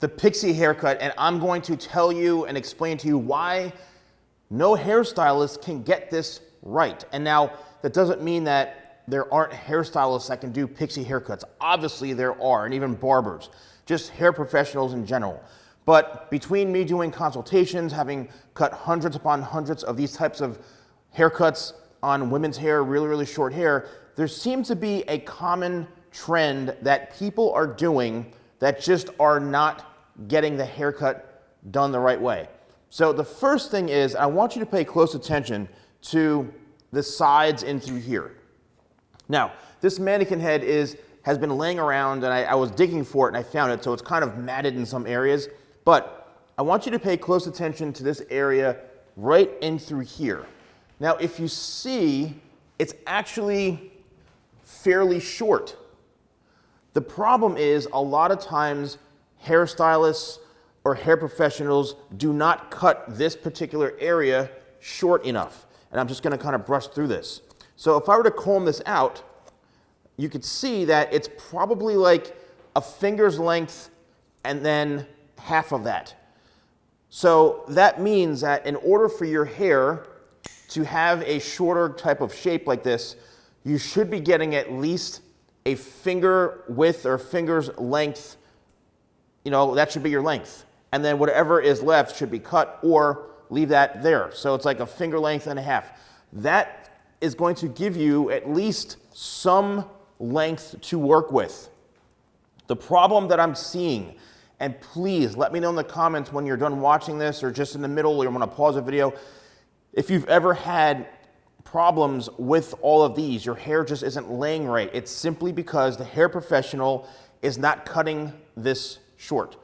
the Pixie haircut, and I'm going to tell you and explain to you why no hairstylist can get this right. And now, that doesn't mean that there aren't hairstylists that can do Pixie haircuts. Obviously there are, and even barbers, just hair professionals in general. But between me doing consultations, having cut hundreds upon hundreds of these types of haircuts on women's hair, really, really short hair, there seems to be a common trend that people are doing that just are not getting the haircut done the right way. So the first thing is, I want you to pay close attention to the sides in through here. Now, this mannequin head has been laying around, and I was digging for it and I found it, so it's kind of matted in some areas. But I want you to pay close attention to this area right in through here. Now, if you see, it's actually fairly short. The problem is a lot of times hairstylists or hair professionals do not cut this particular area short enough. And I'm just going to kind of brush through this. So if I were to comb this out, you could see that it's probably like a finger's length and then half of that. So that means that in order for your hair to have a shorter type of shape like this, you should be getting at least a finger width or finger's length. You know, that should be your length. And then whatever is left should be cut or leave that there. So it's like a finger length and a half. That is going to give you at least some length to work with. The problem that I'm seeing, and please let me know in the comments when you're done watching this or just in the middle or you want to pause the video, if you've ever had problems with all of these, your hair just isn't laying right. It's simply because the hair professional is not cutting this short.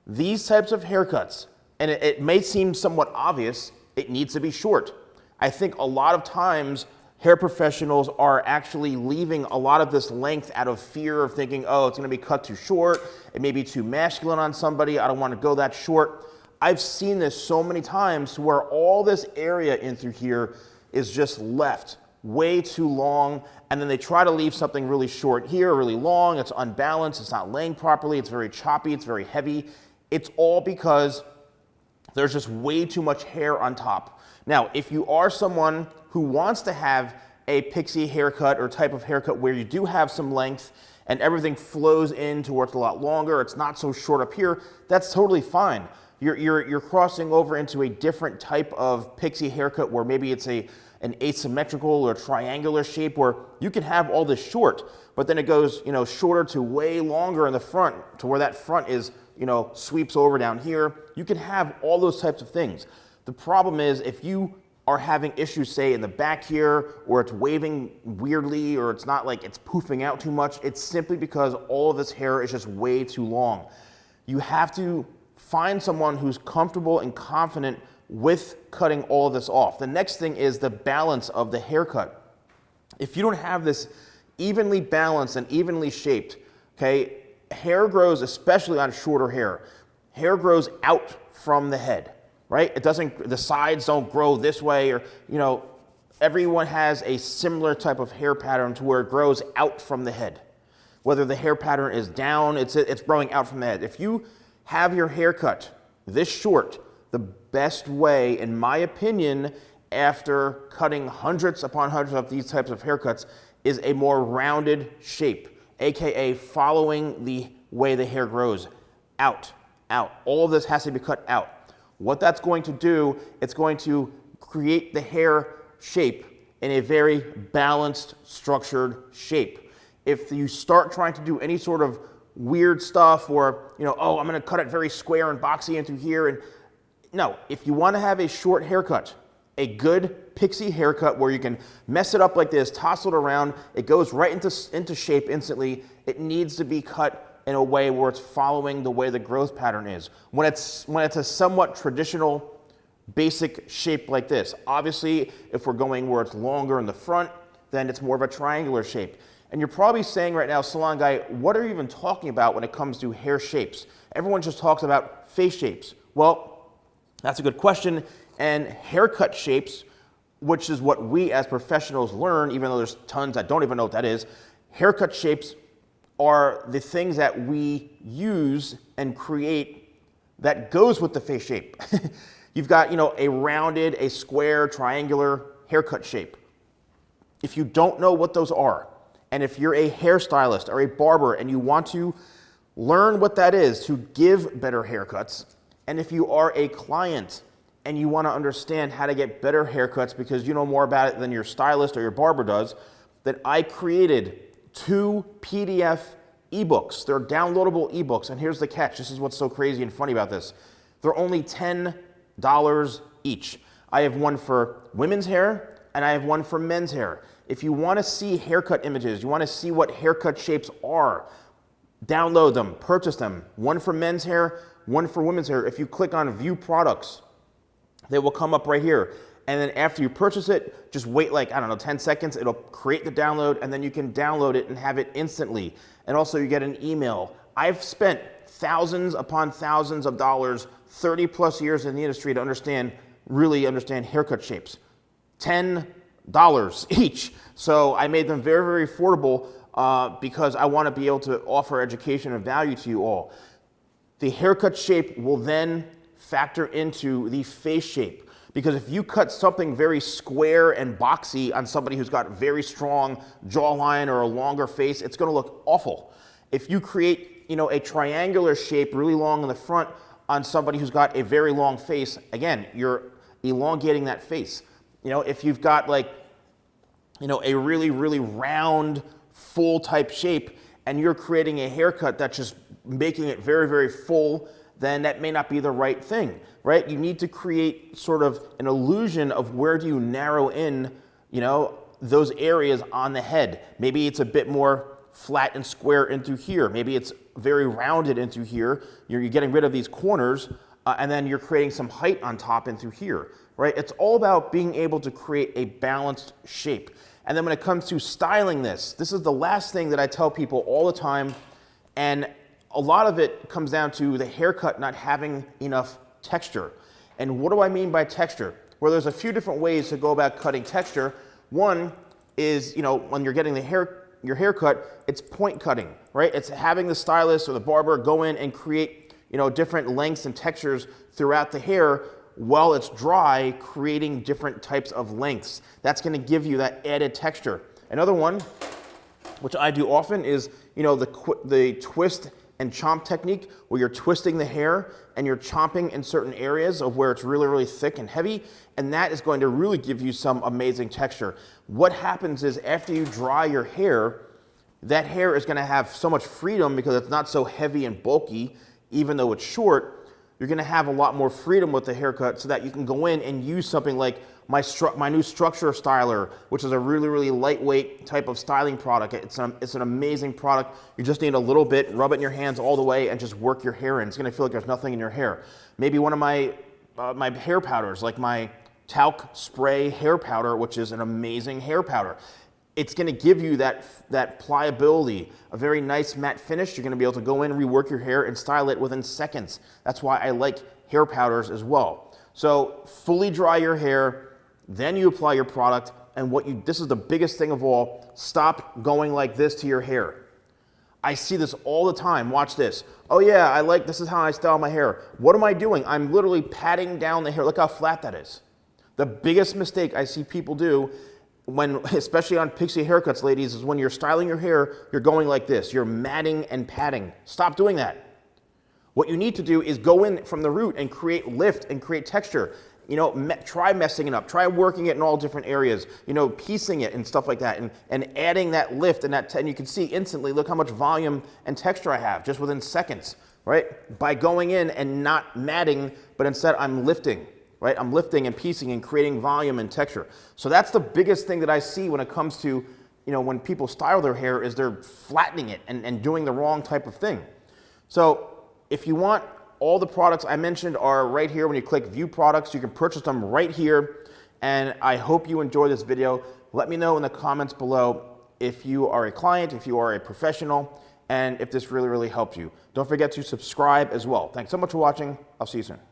These types of haircuts, and it may seem somewhat obvious, it needs to be short. I think a lot of times hair professionals are actually leaving a lot of this length out of fear of thinking, oh, it's going to be cut too short, it may be too masculine on somebody, I don't want to go that short. I've seen this so many times where all this area in through here is just left way too long, and then they try to leave something really short here, really long, it's unbalanced, it's not laying properly, it's very choppy, it's very heavy. It's all because there's just way too much hair on top. Now, if you are someone who wants to have a Pixie haircut or type of haircut where you do have some length and everything flows in to where it's a lot longer, it's not so short up here, that's totally fine. You're crossing over into a different type of Pixie haircut where maybe it's an asymmetrical or triangular shape where you can have all this short, but then it goes, you know, shorter to way longer in the front to where that front is, you know, sweeps over down here. You can have all those types of things. The problem is if you are having issues, say, in the back here, or it's waving weirdly, or it's not like it's poofing out too much, it's simply because all of this hair is just way too long. You have to find someone who's comfortable and confident with cutting all of this off. The next thing is the balance of the haircut. If you don't have this evenly balanced and evenly shaped, okay, hair grows, especially on shorter hair grows out from the head. Right? It doesn't, the sides don't grow this way, or, you know, everyone has a similar type of hair pattern to where it grows out from the head. Whether the hair pattern is down, it's growing out from the head. If you have your haircut this short, the best way, in my opinion, after cutting hundreds upon hundreds of these types of haircuts, is a more rounded shape, aka following the way the hair grows out. All of this has to be cut out. What that's going to do, it's going to create the hair shape in a very balanced, structured shape. If you start trying to do any sort of weird stuff or, you know, oh, I'm going to cut it very square and boxy into here, and no, if you want to have a short haircut, a good Pixie haircut where you can mess it up like this, toss it around, it goes right into shape instantly, it needs to be cut in a way where it's following the way the growth pattern is. When it's a somewhat traditional, basic shape like this. Obviously, if we're going where it's longer in the front, then it's more of a triangular shape. And you're probably saying right now, Salon Guy, what are you even talking about when it comes to hair shapes? Everyone just talks about face shapes. Well, that's a good question. And haircut shapes, which is what we as professionals learn, even though there's tons that don't even know what that is, haircut shapes are the things that we use and create that goes with the face shape. You've got, a rounded, a square, triangular haircut shape. If you don't know what those are, and if you're a hairstylist or a barber and you want to learn what that is to give better haircuts, and if you are a client and you want to understand how to get better haircuts because you know more about it than your stylist or your barber does, then I created 2 PDF ebooks. They're downloadable ebooks, and here's the catch. This is what's so crazy and funny about this. They're only $10 each. I have one for women's hair, and I have one for men's hair. If you want to see haircut images, you want to see what haircut shapes are, download them, purchase them. One for men's hair, one for women's hair. If you click on View Products, they will come up right here. And then after you purchase it, just wait like, 10 seconds. It'll create the download, and then you can download it and have it instantly. And also you get an email. I've spent thousands upon thousands of dollars, 30 plus years in the industry to really understand haircut shapes. $10 each. So I made them very, very affordable because I want to be able to offer education and value to you all. The haircut shape will then factor into the face shape. Because if you cut something very square and boxy on somebody who's got very strong jawline or a longer face, it's going to look awful. If you create, a triangular shape really long in the front on somebody who's got a very long face, again, you're elongating that face. If you've got a really, really round, full type shape and you're creating a haircut that's just making it very, very full, then that may not be the right thing, right? You need to create sort of an illusion of where do you narrow in, those areas on the head. Maybe it's a bit more flat and square into here. Maybe it's very rounded into here. You're getting rid of these corners, and then you're creating some height on top into here, right? It's all about being able to create a balanced shape. And then when it comes to styling this is the last thing that I tell people all the time, and a lot of it comes down to the haircut not having enough texture. And what do I mean by texture? Well, there's a few different ways to go about cutting texture. One is, when you're getting your haircut, it's point cutting, right? It's having the stylist or the barber go in and create, different lengths and textures throughout the hair while it's dry, creating different types of lengths. That's going to give you that added texture. Another one, which I do often, is, the twist and chomp technique, where you're twisting the hair and you're chomping in certain areas of where it's really, really thick and heavy, and that is going to really give you some amazing texture. What happens is after you dry your hair, that hair is going to have so much freedom because it's not so heavy and bulky, even though it's short. You're going to have a lot more freedom with the haircut so that you can go in and use something like my new structure styler, which is a really, really lightweight type of styling product. It's an amazing product. You just need a little bit, rub it in your hands all the way, and just work your hair in. It's going to feel like there's nothing in your hair. Maybe one of my hair powders, like my talc spray hair powder, which is an amazing hair powder. It's going to give you that pliability, a very nice matte finish. You're going to be able to go in, rework your hair, and style it within seconds. That's why I like hair powders as well. So fully dry your hair, then you apply your product, and this is the biggest thing of all, stop going like this to your hair. I see this all the time. Watch this. Oh yeah, this is how I style my hair. What am I doing? I'm literally patting down the hair. Look how flat that is. The biggest mistake I see people do, especially on Pixie haircuts, ladies, is when you're styling your hair, you're going like this. You're matting and patting. Stop doing that. What you need to do is go in from the root and create lift and create texture. Try messing it up. Try working it in all different areas. Piecing it and stuff like that, and adding that lift and you can see instantly. Look how much volume and texture I have just within seconds, right? By going in and not matting, but instead I'm lifting. Right? I'm lifting and piecing and creating volume and texture. So that's the biggest thing that I see when it comes to, when people style their hair, is they're flattening it and doing the wrong type of thing. So if you want, all the products I mentioned are right here. When you click View Products, you can purchase them right here. And I hope you enjoy this video. Let me know in the comments below if you are a client, if you are a professional, and if this really, really helped you. Don't forget to subscribe as well. Thanks so much for watching. I'll see you soon.